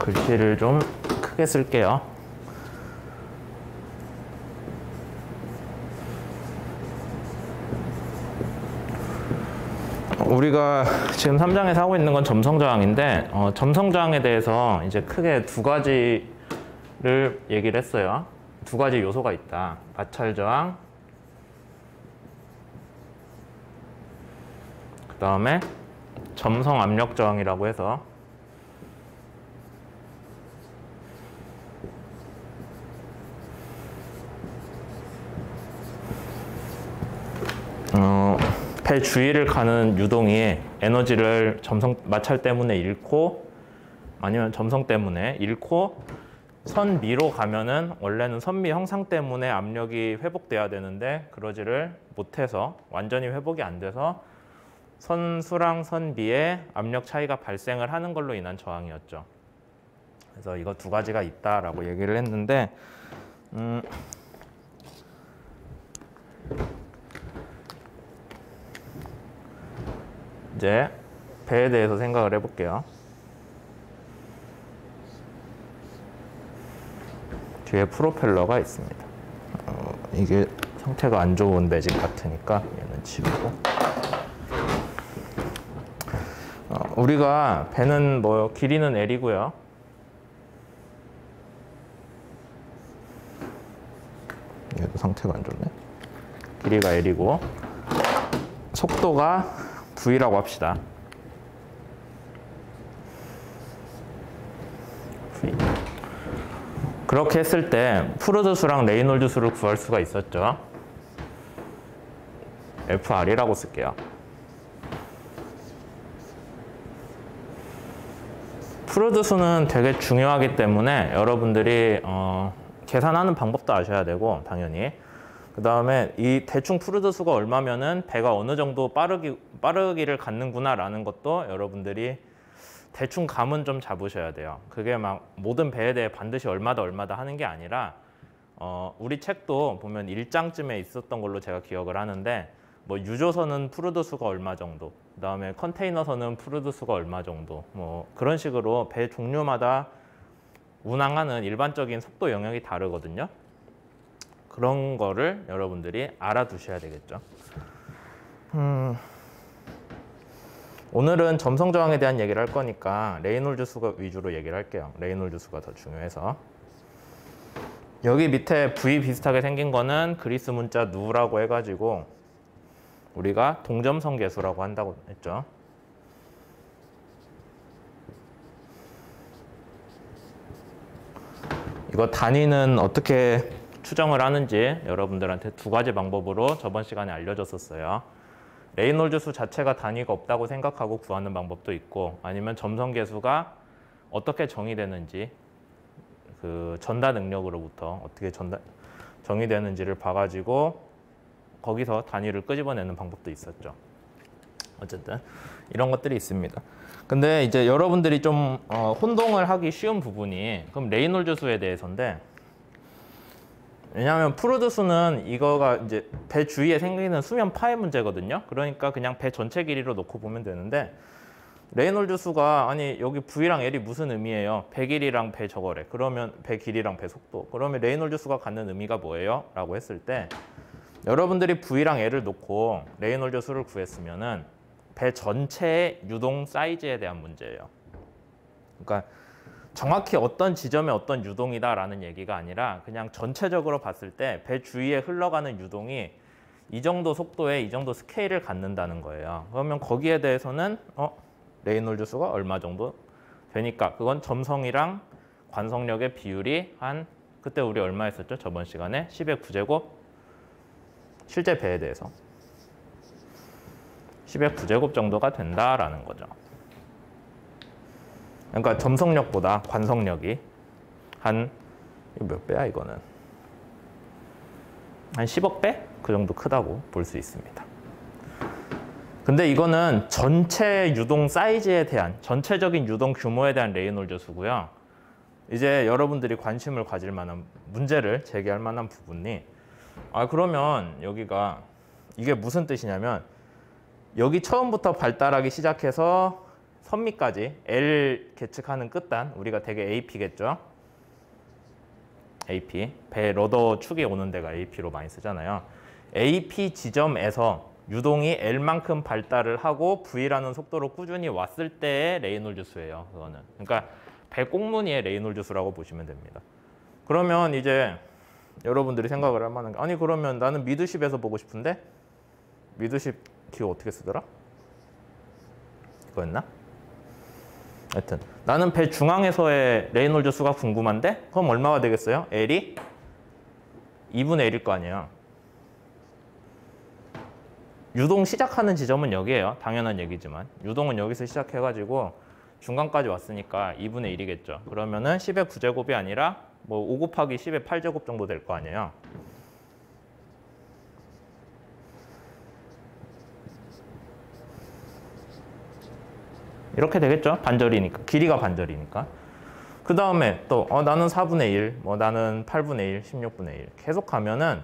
글씨를 좀 크게 쓸게요. 우리가 지금 3장에서 하고 있는 건 점성저항인데 점성저항에 대해서 이제 크게 두 가지를 얘기를 했어요. 두 가지 요소가 있다. 마찰저항, 그 다음에 점성압력저항이라고 해서 배 주위를 가는 유동이 에너지를 마찰 때문에 잃고 아니면 점성 때문에 잃고 선미로 가면은 원래는 선미 형상 때문에 압력이 회복돼야 되는데 그러지를 못해서 완전히 회복이 안 돼서 선수랑 선비의 압력 차이가 발생을 하는 걸로 인한 저항이었죠. 그래서 이거 두 가지가 있다라고 얘기를 했는데 이제 배에 대해서 생각을 해볼게요. 뒤에 프로펠러가 있습니다. 이게 상태가 안 좋은 매직 같으니까 얘는 지우고. 우리가 배는 뭐 길이는 L이고요. 얘도 상태가 안 좋네. 길이가 L이고 속도가 V라고 합시다. V. 그렇게 했을 때 프루드 수랑 레이놀드 수를 구할 수가 있었죠. FR이라고 쓸게요. 프루드 수는 되게 중요하기 때문에 여러분들이 계산하는 방법도 아셔야 되고 당연히 그 다음에 이 대충 프루드 수가 얼마면은 배가 어느 정도 빠르기를 갖는구나 라는 것도 여러분들이 대충 감은 좀 잡으셔야 돼요. 그게 막 모든 배에 대해 반드시 얼마다 하는 게 아니라 우리 책도 보면 1장쯤에 있었던 걸로 제가 기억을 하는데 뭐 유조선은 프루드 수가 얼마 정도, 그 다음에 컨테이너선은 프루드 수가 얼마 정도, 뭐 그런 식으로 배 종류마다 운항하는 일반적인 속도 영역이 다르거든요. 그런 거를 여러분들이 알아두셔야 되겠죠. 오늘은 점성저항에 대한 얘기를 할 거니까 레이놀드 수가 위주로 얘기를 할게요. 레이놀드 수가 더 중요해서. 여기 밑에 V 비슷하게 생긴 거는 그리스 문자 누라고 해가지고 우리가 동점성 계수라고 한다고 했죠. 이거 단위는 어떻게 추정을 하는지 여러분들한테 두 가지 방법으로 저번 시간에 알려줬었어요. 레이놀드 수 자체가 단위가 없다고 생각하고 구하는 방법도 있고 아니면 점성계수가 어떻게 정의되는지 그 전다 능력으로부터 어떻게 정의되는지를 봐가지고 거기서 단위를 끄집어내는 방법도 있었죠. 어쨌든 이런 것들이 있습니다. 근데 이제 여러분들이 좀 혼동을 하기 쉬운 부분이 그럼 레이놀드 수에 대해서인데 왜냐하면 프루드 수는 이거가 이제 배 주위에 생기는 수면 파의 문제거든요. 그러니까 그냥 배 전체 길이로 놓고 보면 되는데 레이놀드 수가 아니 여기 V랑 L이 무슨 의미예요? 배 길이랑 배 저거래. 그러면 배 길이랑 배 속도. 그러면 레이놀드 수가 갖는 의미가 뭐예요? 라고 했을 때 여러분들이 V랑 L을 놓고 레이놀드 수를 구했으면은 배 전체의 유동 사이즈에 대한 문제예요. 그러니까 정확히 어떤 지점에 어떤 유동이다라는 얘기가 아니라 그냥 전체적으로 봤을 때 배 주위에 흘러가는 유동이 이 정도 속도에 이 정도 스케일을 갖는다는 거예요. 그러면 거기에 대해서는 레이놀드 수가 얼마 정도 되니까 그건 점성이랑 관성력의 비율이 한 그때 우리 얼마 했었죠? 저번 시간에 10의 9제곱 실제 배에 대해서 10의 9제곱 정도가 된다라는 거죠. 그러니까 점성력보다 관성력이 한 몇 배야 이거는? 한 10억 배? 그 정도 크다고 볼 수 있습니다. 근데 이거는 전체 유동 사이즈에 대한 전체적인 유동 규모에 대한 레이놀드 수고요. 이제 여러분들이 관심을 가질 만한 문제를 제기할 만한 부분이 그러면 여기가 이게 무슨 뜻이냐면 여기 처음부터 발달하기 시작해서 선미까지 L 계측하는 끝단 우리가 되게 AP겠죠. AP 배 러더 축이 오는 데가 AP로 많이 쓰잖아요. AP 지점에서 유동이 L만큼 발달을 하고 V라는 속도로 꾸준히 왔을 때의 레이놀즈 수예요. 그거는. 그러니까 배 꽁무니의 레이놀즈 수라고 보시면 됩니다. 그러면 이제 여러분들이 생각을 할 만한 게 아니 그러면 나는 미드십에서 보고 싶은데 미드십 기호 어떻게 쓰더라? 이거였나? 하여튼 나는 배 중앙에서의 레이놀즈 수가 궁금한데 그럼 얼마가 되겠어요? L이 2분의 1일 거 아니에요. 유동 시작하는 지점은 여기예요. 당연한 얘기지만 유동은 여기서 시작해가지고 중간까지 왔으니까 2분의 1이겠죠. 그러면은 10의 9제곱이 아니라 뭐 5 곱하기 10의 8제곱 정도 될 거 아니에요. 이렇게 되겠죠. 반절이니까. 길이가 반절이니까. 그 다음에 또 나는 4분의 1, 뭐 나는 8분의 1, 16분의 1 계속 가면은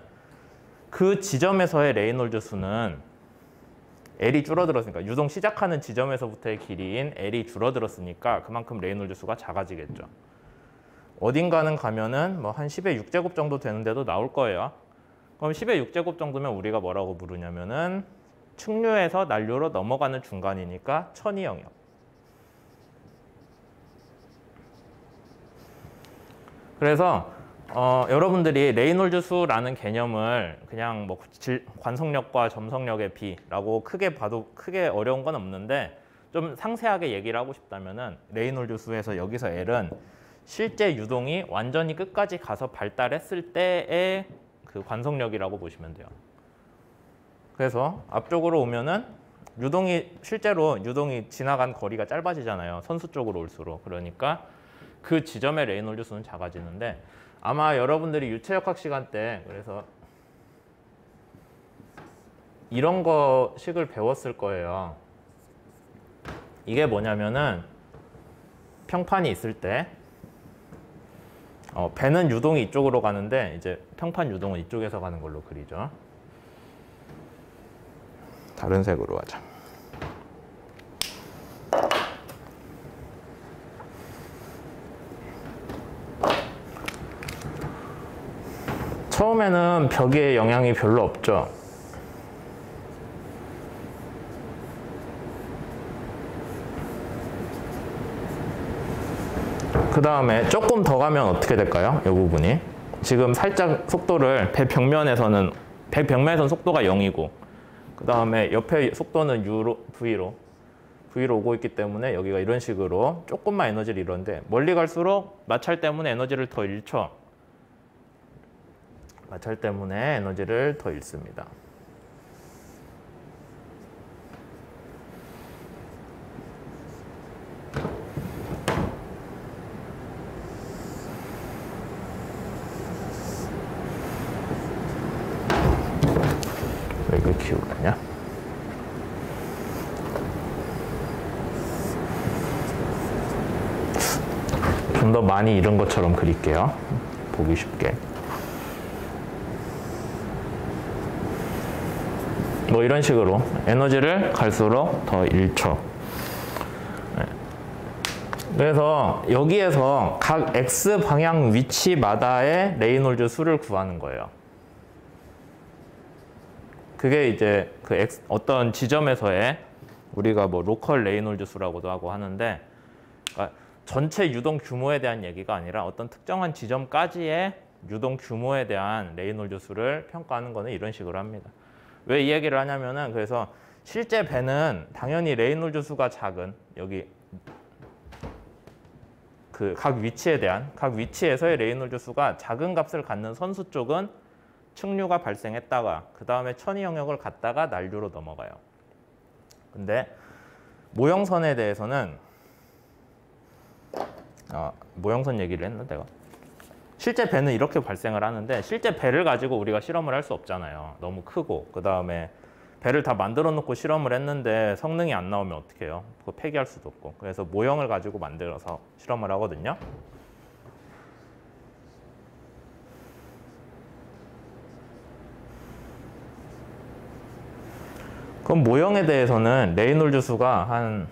그 지점에서의 레이놀즈 수는 L이 줄어들었으니까 유동 시작하는 지점에서부터의 길이인 L이 줄어들었으니까 그만큼 레이놀즈 수가 작아지겠죠. 어딘가는 가면은 뭐 한 10의 6제곱 정도 되는데도 나올 거예요. 그럼 10의 6제곱 정도면 우리가 뭐라고 부르냐면은 측류에서 난류로 넘어가는 중간이니까 천이 영역. 그래서 여러분들이 레이놀즈 수라는 개념을 그냥 뭐 관성력과 점성력의 비라고 크게 봐도 크게 어려운 건 없는데 좀 상세하게 얘기를 하고 싶다면은 레이놀즈 수에서 여기서 L은 실제 유동이 완전히 끝까지 가서 발달했을 때의 그 관성력이라고 보시면 돼요. 그래서 앞쪽으로 오면은 실제로 유동이 지나간 거리가 짧아지잖아요. 선수 쪽으로 올수록. 그러니까 그 지점의 레이놀즈 수는 작아지는데 아마 여러분들이 유체역학 시간 때 그래서 이런 거 식을 배웠을 거예요. 이게 뭐냐면은 평판이 있을 때 배는 유동이 이쪽으로 가는데 이제 평판 유동은 이쪽에서 가는 걸로 그리죠. 다른 색으로 하자. 처음에는 벽에 영향이 별로 없죠. 그 다음에 조금 더 가면 어떻게 될까요? 이 부분이. 지금 살짝 속도를 배 벽면에서는 속도가 0이고 그 다음에 옆에 속도는 V로 오고 있기 때문에 여기가 이런 식으로 조금만 에너지를 잃었는데 멀리 갈수록 마찰 때문에 에너지를 더 잃죠. 마찰 때문에 에너지를 더 잃습니다. 왜 이걸 키우느냐? 좀 더 많이 잃은 것처럼 그릴게요. 보기 쉽게. 뭐 이런 식으로 에너지를 갈수록 더 잃죠. 그래서 여기에서 각 X 방향 위치마다의 레이놀즈 수를 구하는 거예요. 그게 이제 그 어떤 지점에서의 우리가 뭐 로컬 레이놀즈 수라고도 하고 하는데 그러니까 전체 유동 규모에 대한 얘기가 아니라 어떤 특정한 지점까지의 유동 규모에 대한 레이놀즈 수를 평가하는 거는 이런 식으로 합니다. 왜 이 얘기를 하냐면은 그래서 실제 배는 당연히 레이놀즈 수가 작은 여기 그 각 위치에서의 레이놀즈 수가 작은 값을 갖는 선수 쪽은 측류가 발생했다가 그 다음에 천이 영역을 갔다가 난류로 넘어가요. 근데 모형선에 대해서는 모형선 얘기를 했나 내가? 실제 배는 이렇게 발생을 하는데 실제 배를 가지고 우리가 실험을 할 수 없잖아요. 너무 크고 그 다음에 배를 다 만들어 놓고 실험을 했는데 성능이 안 나오면 어떻게 해요? 그거 폐기할 수도 없고 그래서 모형을 가지고 만들어서 실험을 하거든요. 그럼 모형에 대해서는 레이놀즈 수가 한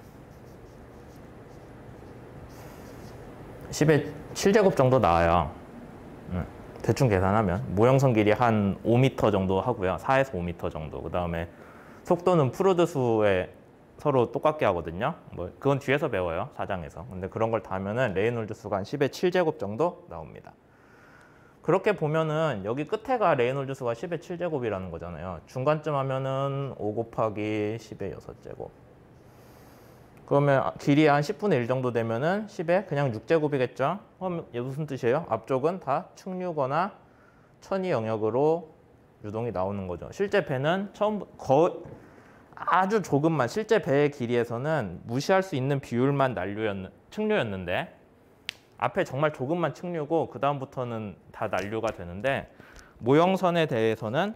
10의 7제곱 정도 나와요. 대충 계산하면 모형선 길이 한 5m 정도 하고요. 4에서 5m 정도. 그 다음에 속도는 프루드 수에 서로 똑같게 하거든요. 뭐 그건 뒤에서 배워요. 4장에서. 근데 그런 걸 다 하면은 레이놀드 수가 한 10의 7제곱 정도 나옵니다. 그렇게 보면은 여기 끝에가 레이놀드 수가 10의 7제곱이라는 거잖아요. 중간쯤 하면은 5 곱하기 10의 6제곱. 그러면 길이 한 10분의 1 정도 되면은 10의 그냥 6제곱이겠죠. 그럼 이게 무슨 뜻이에요? 앞쪽은 다 측류거나 천이 영역으로 유동이 나오는 거죠. 실제 배는 아주 조금만, 실제 배의 길이에서는 무시할 수 있는 비율만 측류였는데 앞에 정말 조금만 측류고 그 다음부터는 다 난류가 되는데 모형선에 대해서는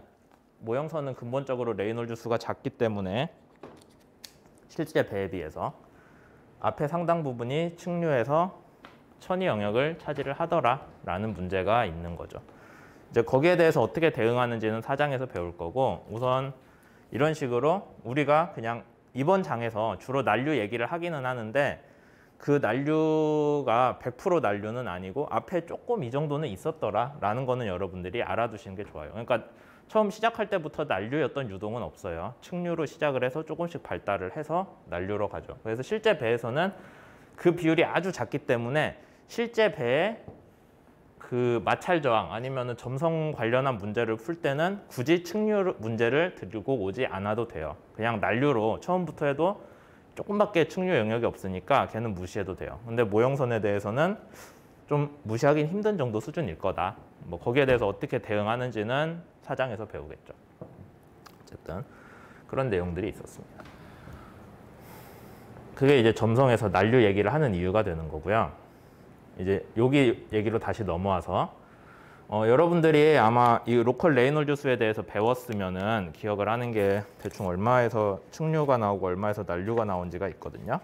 모형선은 근본적으로 레이놀드 수가 작기 때문에 실제 배에 비해서 앞에 상당 부분이 측류해서 천이 영역을 차지를 하더라라는 문제가 있는 거죠. 이제 거기에 대해서 어떻게 대응하는지는 4장에서 배울 거고 우선 이런 식으로 우리가 그냥 이번 장에서 주로 난류 얘기를 하기는 하는데 그 난류가 100% 난류는 아니고 앞에 조금 이 정도는 있었더라라는 거는 여러분들이 알아두시는 게 좋아요. 그러니까 처음 시작할 때부터 난류였던 유동은 없어요. 측류로 시작을 해서 조금씩 발달을 해서 난류로 가죠. 그래서 실제 배에서는 그 비율이 아주 작기 때문에 실제 배에 그 마찰 저항 아니면은 점성 관련한 문제를 풀 때는 굳이 측류 문제를 들고 오지 않아도 돼요. 그냥 난류로 처음부터 해도 조금밖에 측류 영역이 없으니까 걔는 무시해도 돼요. 근데 모형선에 대해서는 좀 무시하긴 힘든 정도 수준일 거다. 뭐 거기에 대해서 어떻게 대응하는지는 4장에서 배우겠죠. 어쨌든 그런 내용들이 있었습니다. 그게 이제 점성에서 난류 얘기를 하는 이유가 되는 거고요. 이제 여기 얘기로 다시 넘어와서 여러분들이 아마 이 로컬 레이놀드 수에 대해서 배웠으면은 기억을 하는 게 대충 얼마에서 측류가 나오고 얼마에서 난류가 나온지가 있거든요.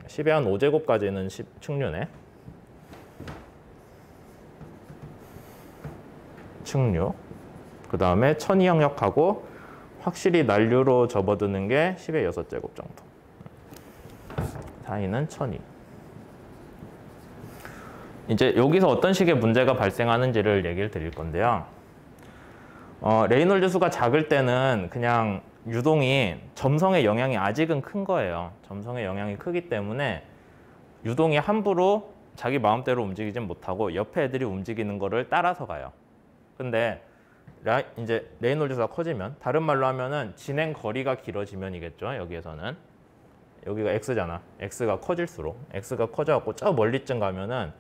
10의 한 5제곱까지는 측류네. 측류. 그 다음에 천이 영역하고 확실히 난류로 접어드는 게 10의 6제곱 정도. 사이는 천이. 이제 여기서 어떤 식의 문제가 발생하는지를 얘기를 드릴 건데요. 레이놀드 수가 작을 때는 그냥 유동이 점성의 영향이 아직은 큰 거예요. 점성의 영향이 크기 때문에 유동이 함부로 자기 마음대로 움직이진 못하고 옆에 애들이 움직이는 거를 따라서 가요. 근데 이제 레이놀드 수가 커지면 다른 말로 하면은 진행 거리가 길어지면이겠죠. 여기에서는 여기가 x잖아. x가 커질수록 x가 커져갖고 저 멀리쯤 가면은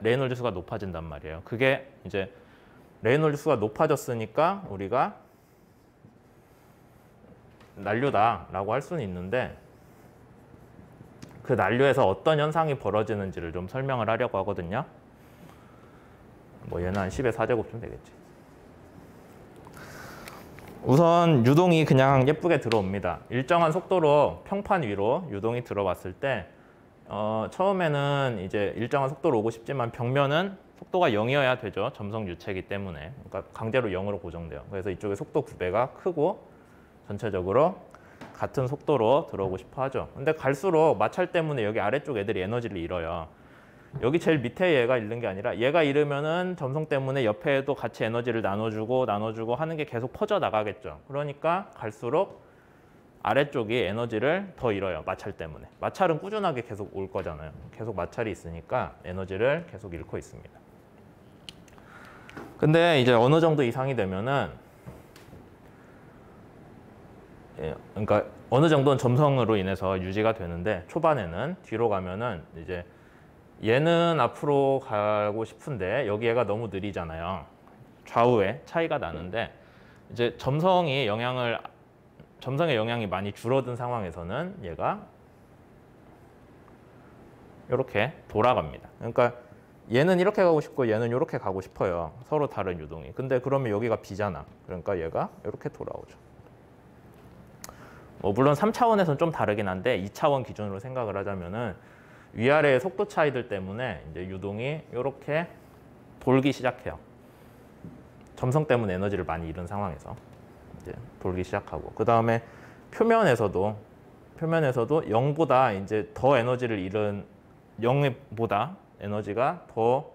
레이놀드 수가 높아진단 말이에요. 그게 이제 레이놀드 수가 높아졌으니까 우리가 난류다라고 할 수는 있는데 그 난류에서 어떤 현상이 벌어지는지를 좀 설명을 하려고 하거든요. 뭐 얘는 한 10의 4제곱쯤 되겠지. 우선 유동이 그냥 예쁘게 들어옵니다. 일정한 속도로 평판 위로 유동이 들어왔을 때 처음에는 이제 일정한 속도로 오고 싶지만 벽면은 속도가 0이어야 되죠. 점성 유체이기 때문에. 그러니까 강제로 0으로 고정돼요. 그래서 이쪽에 속도 구배가 크고 전체적으로 같은 속도로 들어오고 싶어 하죠. 근데 갈수록 마찰 때문에 여기 아래쪽 애들이 에너지를 잃어요. 여기 제일 밑에 얘가 잃는 게 아니라 얘가 잃으면은 점성 때문에 옆에도 같이 에너지를 나눠주고 하는 게 계속 퍼져 나가겠죠. 그러니까 갈수록 아래쪽이 에너지를 더 잃어요. 마찰 때문에. 마찰은 꾸준하게 계속 올 거잖아요. 계속 마찰이 있으니까 에너지를 계속 잃고 있습니다. 근데 이제 어느 정도 이상이 되면은 그러니까 어느 정도는 점성으로 인해서 유지가 되는데 초반에는 뒤로 가면은 이제 얘는 앞으로 가고 싶은데 여기 얘가 너무 느리잖아요. 좌우에 차이가 나는데 이제 점성의 영향이 많이 줄어든 상황에서는 얘가 이렇게 돌아갑니다. 그러니까 얘는 이렇게 가고 싶고 얘는 이렇게 가고 싶어요. 서로 다른 유동이. 근데 그러면 여기가 B잖아. 그러니까 얘가 이렇게 돌아오죠. 물론 3차원에서는 좀 다르긴 한데 2차원 기준으로 생각을 하자면은 위아래의 속도 차이들 때문에 이제 유동이 이렇게 돌기 시작해요. 점성 때문에 에너지를 많이 잃은 상황에서 이제 돌기 시작하고 그 다음에 표면에서도 표면에서도 0보다 이제 더 에너지를 잃은 0보다 에너지가 더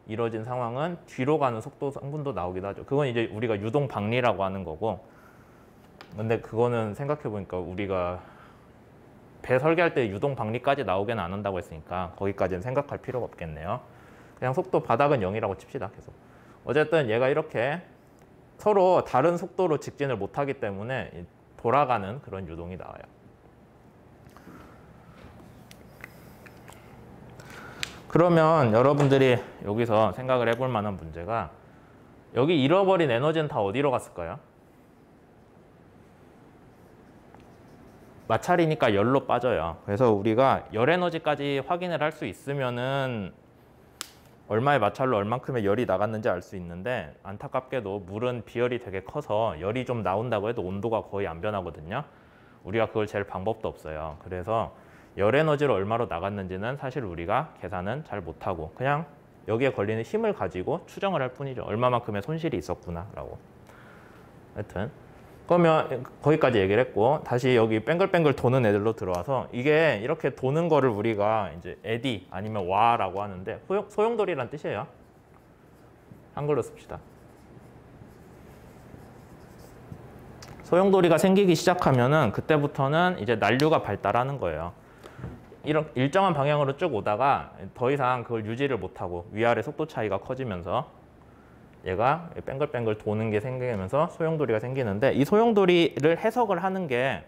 이뤄진 상황은 뒤로 가는 속도 성분도 나오기도 하죠. 그건 이제 우리가 유동 박리라고 하는 거고, 근데 그거는 생각해 보니까 우리가 배 설계할 때 유동 박리까지 나오게는 안 한다고 했으니까 거기까지는 생각할 필요가 없겠네요. 그냥 속도 바닥은 0이라고 칩시다. 계속. 어쨌든 얘가 이렇게 서로 다른 속도로 직진을 못하기 때문에 돌아가는 그런 유동이 나와요. 그러면 여러분들이 여기서 생각을 해볼 만한 문제가, 여기 잃어버린 에너지는 다 어디로 갔을까요? 마찰이니까 열로 빠져요. 그래서 우리가 열 에너지까지 확인을 할 수 있으면은 얼마의 마찰로 얼만큼의 열이 나갔는지 알 수 있는데, 안타깝게도 물은 비열이 되게 커서 열이 좀 나온다고 해도 온도가 거의 안 변하거든요. 우리가 그걸 잴 방법도 없어요. 그래서 열 에너지로 얼마로 나갔는지는 사실 우리가 계산은 잘 못하고 그냥 여기에 걸리는 힘을 가지고 추정을 할 뿐이죠. 얼마만큼의 손실이 있었구나 라고. 하여튼 그러면 거기까지 얘기를 했고, 다시 여기 뱅글뱅글 도는 애들로 들어와서, 이게 이렇게 도는 거를 우리가 이제 에디 아니면 와라고 하는데, 소용돌이란 뜻이에요. 한글로 씁시다. 소용돌이가 생기기 시작하면은 그때부터는 이제 난류가 발달하는 거예요. 이런 일정한 방향으로 쭉 오다가 더 이상 그걸 유지를 못하고 위아래 속도 차이가 커지면서 얘가 뱅글뱅글 도는 게 생기면서 소용돌이가 생기는데, 이 소용돌이를 해석을 하는 게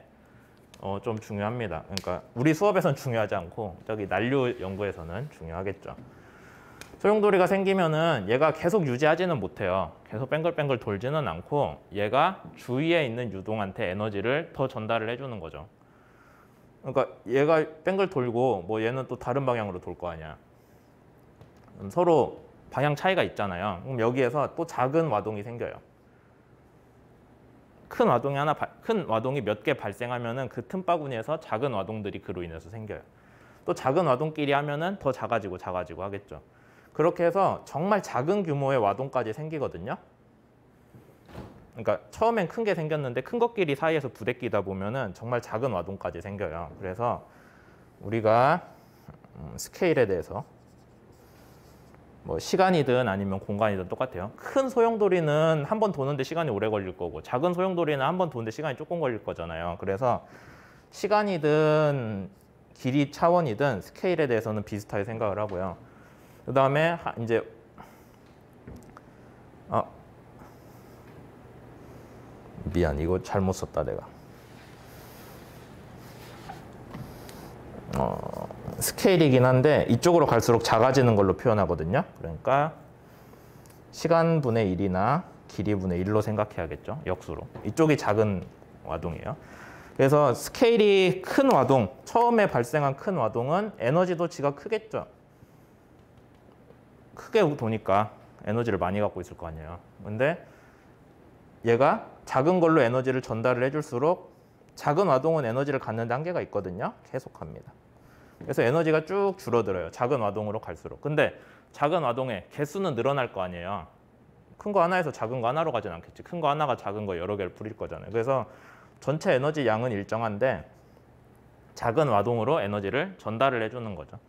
좀 중요합니다. 그러니까 우리 수업에서는 중요하지 않고 저기 난류 연구에서는 중요하겠죠. 소용돌이가 생기면은 얘가 계속 유지하지는 못해요. 계속 뱅글뱅글 돌지는 않고 얘가 주위에 있는 유동한테 에너지를 더 전달을 해주는 거죠. 그러니까 얘가 뱅글 돌고 뭐 얘는 또 다른 방향으로 돌 거 아니야. 서로 방향 차이가 있잖아요. 그럼 여기에서 또 작은 와동이 생겨요. 큰 와동이 몇 개 발생하면은 그 틈바구니에서 작은 와동들이 그로 인해서 생겨요. 또 작은 와동끼리 하면은 더 작아지고 하겠죠. 그렇게 해서 정말 작은 규모의 와동까지 생기거든요. 그러니까 처음엔 큰 게 생겼는데 큰 것끼리 사이에서 부대끼다 보면은 정말 작은 와동까지 생겨요. 그래서 우리가 스케일에 대해서 뭐 시간이든 아니면 공간이든 똑같아요. 큰 소용돌이는 한 번 도는데 시간이 오래 걸릴 거고, 작은 소용돌이는 한 번 도는데 시간이 조금 걸릴 거잖아요. 그래서 시간이든 길이 차원이든 스케일에 대해서는 비슷하게 생각을 하고요. 그 다음에 이제 미안, 이거 잘못 썼다 내가. 스케일이긴 한데 이쪽으로 갈수록 작아지는 걸로 표현하거든요. 그러니까 시간분의 1이나 길이분의 1로 생각해야겠죠. 역수로. 이쪽이 작은 와동이에요. 그래서 스케일이 큰 와동, 처음에 발생한 큰 와동은 에너지도 지가 크겠죠. 크게 도니까 에너지를 많이 갖고 있을 거 아니에요. 근데 얘가 작은 걸로 에너지를 전달을 해줄수록 작은 와동은 에너지를 갖는 단계가 있거든요. 계속합니다. 그래서 에너지가 쭉 줄어들어요. 작은 와동으로 갈수록. 근데 작은 와동의 개수는 늘어날 거 아니에요. 큰 거 하나에서 작은 거 하나로 가진 않겠지. 큰 거 하나가 작은 거 여러 개를 뿌릴 거잖아요. 그래서 전체 에너지 양은 일정한데 작은 와동으로 에너지를 전달을 해주는 거죠.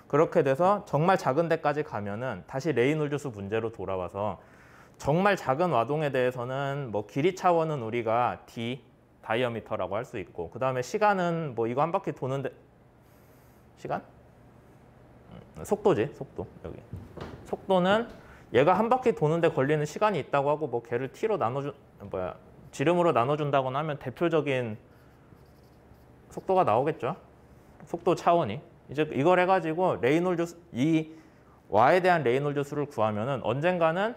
그렇게 돼서 정말 작은 데까지 가면은 다시 레이놀즈수 문제로 돌아와서, 정말 작은 와동에 대해서는 뭐 길이 차원은 우리가 d 다이어미터라고 할 수 있고, 그 다음에 시간은 뭐 이거 한 바퀴 도는데 시간? 속도지, 속도. 여기 속도는 얘가 한 바퀴 도는데 걸리는 시간이 있다고 하고, 뭐 걔를 t로 지름으로 나눠준다거나 하면 대표적인 속도가 나오겠죠. 속도 차원이. 이제 이걸 해가지고 레이놀즈, 이 y에 대한 레이놀즈 수를 구하면은 언젠가는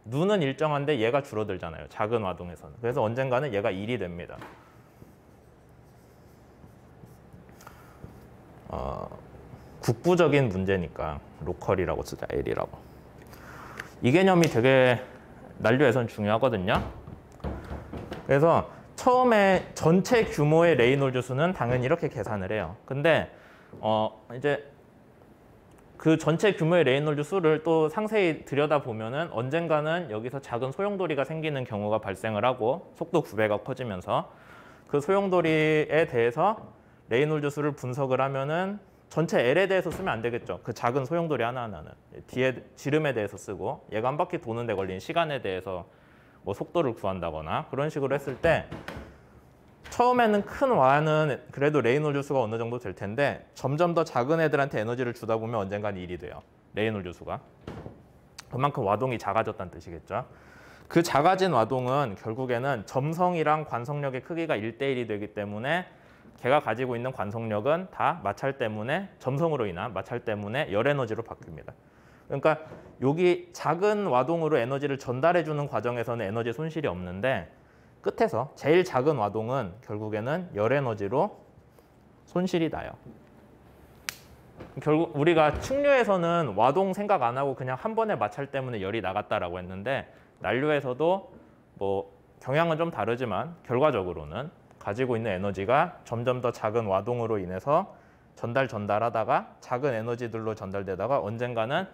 누는 일정한데 얘가 줄어들잖아요. 작은 와동에서는. 그래서 언젠가는 얘가 1이 됩니다. 국부적인 문제니까 로컬이라고 쓰자, L이라고. 이 개념이 되게 난류에선 중요하거든요. 그래서 처음에 전체 규모의 레이놀즈 수는 당연히 이렇게 계산을 해요. 근데 이제 그 전체 규모의 레이놀즈 수를 또 상세히 들여다보면은 언젠가는 여기서 작은 소용돌이가 생기는 경우가 발생을 하고 속도 9배가 커지면서 그 소용돌이에 대해서 레이놀즈 수를 분석을 하면은 전체 L에 대해서 쓰면 안 되겠죠. 그 작은 소용돌이 하나하나는. 뒤에 지름에 대해서 쓰고 얘가 한 바퀴 도는 데 걸린 시간에 대해서 뭐 속도를 구한다거나 그런 식으로 했을 때 처음에는 큰 Y는 그래도 레이놀즈 수가 어느 정도 될 텐데 점점 더 작은 애들한테 에너지를 주다 보면 언젠간 1이 돼요. 레이놀즈 수가. 그만큼 와동이 작아졌다는 뜻이겠죠. 그 작아진 와동은 결국에는 점성이랑 관성력의 크기가 1대1이 되기 때문에 걔가 가지고 있는 관성력은 다 마찰 때문에 점성으로 인한 마찰 때문에 열 에너지로 바뀝니다. 그러니까 여기 작은 와동으로 에너지를 전달해 주는 과정에서는 에너지 손실이 없는데 끝에서 제일 작은 와동은 결국에는 열 에너지로 손실이 나요. 결국 우리가 측류에서는 와동 생각 안 하고 그냥 한 번의 마찰 때문에 열이 나갔다라고 했는데 난류에서도 뭐 경향은 좀 다르지만 결과적으로는 가지고 있는 에너지가 점점 더 작은 와동으로 인해서 전달하다가 작은 에너지들로 전달되다가 언젠가는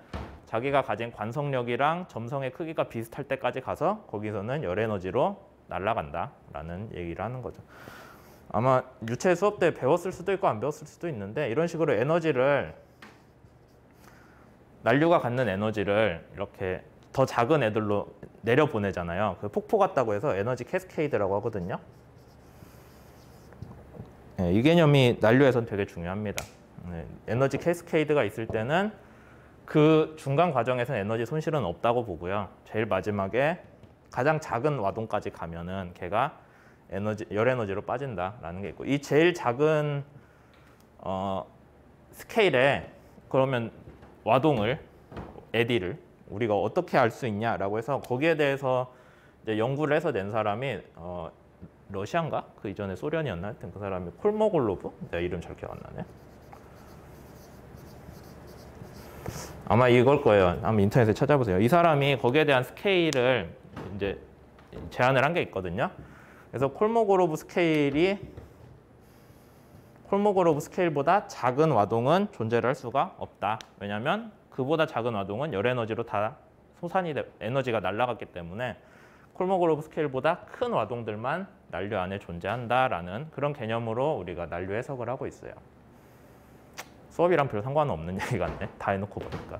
자기가 가진 관성력이랑 점성의 크기가 비슷할 때까지 가서 거기서는 열 에너지로 날아간다라는 얘기를 하는 거죠. 아마 유체 수업 때 배웠을 수도 있고 안 배웠을 수도 있는데 이런 식으로 에너지를 난류가 갖는 에너지를 이렇게 더 작은 애들로 내려보내잖아요. 그 폭포 같다고 해서 에너지 캐스케이드라고 하거든요. 네, 이 개념이 난류에서는 되게 중요합니다. 네, 에너지 캐스케이드가 있을 때는 그 중간 과정에서는 에너지 손실은 없다고 보고요. 제일 마지막에 가장 작은 와동까지 가면은 걔가 열 에너지로 빠진다라는 게 있고 이 제일 작은 스케일에 그러면 와동을 에디를 우리가 어떻게 알 수 있냐라고 해서 거기에 대해서 이제 연구를 해서 낸 사람이 러시아인가? 그 이전에 소련이었나? 하여튼 그 사람이 콜모골로브? 내가 이름 잘 기억 안 나네. 아마 이걸 거예요. 한번 인터넷에 찾아보세요. 이 사람이 거기에 대한 스케일을 이제 제안을 한 게 있거든요. 그래서 콜모고로브 스케일보다 작은 와동은 존재를 할 수가 없다. 왜냐하면 그보다 작은 와동은 열 에너지로 다 에너지가 날아갔기 때문에 콜모고로브 스케일보다 큰 와동들만 난류 안에 존재한다라는 그런 개념으로 우리가 난류 해석을 하고 있어요. 수업이랑 별 상관은 없는 얘기 같네. 다 해놓고 보니까.